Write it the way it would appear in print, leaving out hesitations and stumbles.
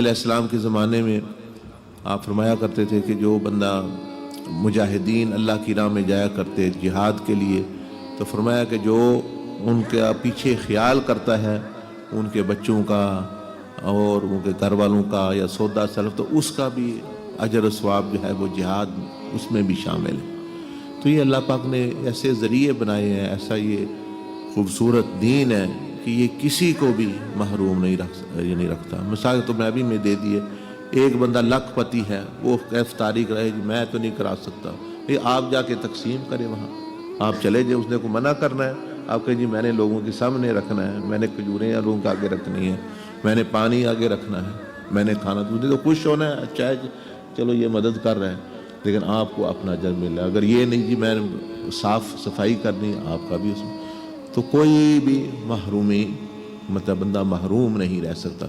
علیہ السلام کے زمانے میں آپ فرمایا کرتے تھے کہ جو بندہ مجاہدین اللہ کی راہ میں جایا کرتے جہاد کے لیے، تو فرمایا کہ جو ان کے پیچھے خیال کرتا ہے ان کے بچوں کا اور ان کے گھر والوں کا یا سودا سلف، تو اس کا بھی اجر و ثواب جو ہے وہ جہاد اس میں بھی شامل ہے۔ تو یہ اللہ پاک نے ایسے ذریعے بنائے ہیں، ایسا یہ خوبصورت دین ہے کہ یہ کسی کو بھی محروم نہیں رکھتا۔ مثال تو میں بھی میں دے دیے، ایک بندہ لاکھ پتی ہے، وہ کیف تاریخ رہے جی میں تو نہیں کرا سکتا، یہ آپ جا کے تقسیم کریں، وہاں آپ چلے جائیں، اس نے کو منع کرنا ہے، آپ کہیں جی میں نے لوگوں کے سامنے رکھنا ہے، میں نے کھجوریں یا لوگوں کے آگے رکھنی ہے، میں نے پانی آگے رکھنا ہے، میں نے کھانا تو خوش ہونا ہے، اچھا ہے چلو یہ مدد کر رہے ہیں، لیکن آپ کو اپنا اجر مل رہا ہے۔ اگر یہ نہیں جی میں نے صاف صفائی کرنی، آپ کا بھی اس میں، تو کوئی بھی محرومی مطلب بندہ محروم نہیں رہ سکتا۔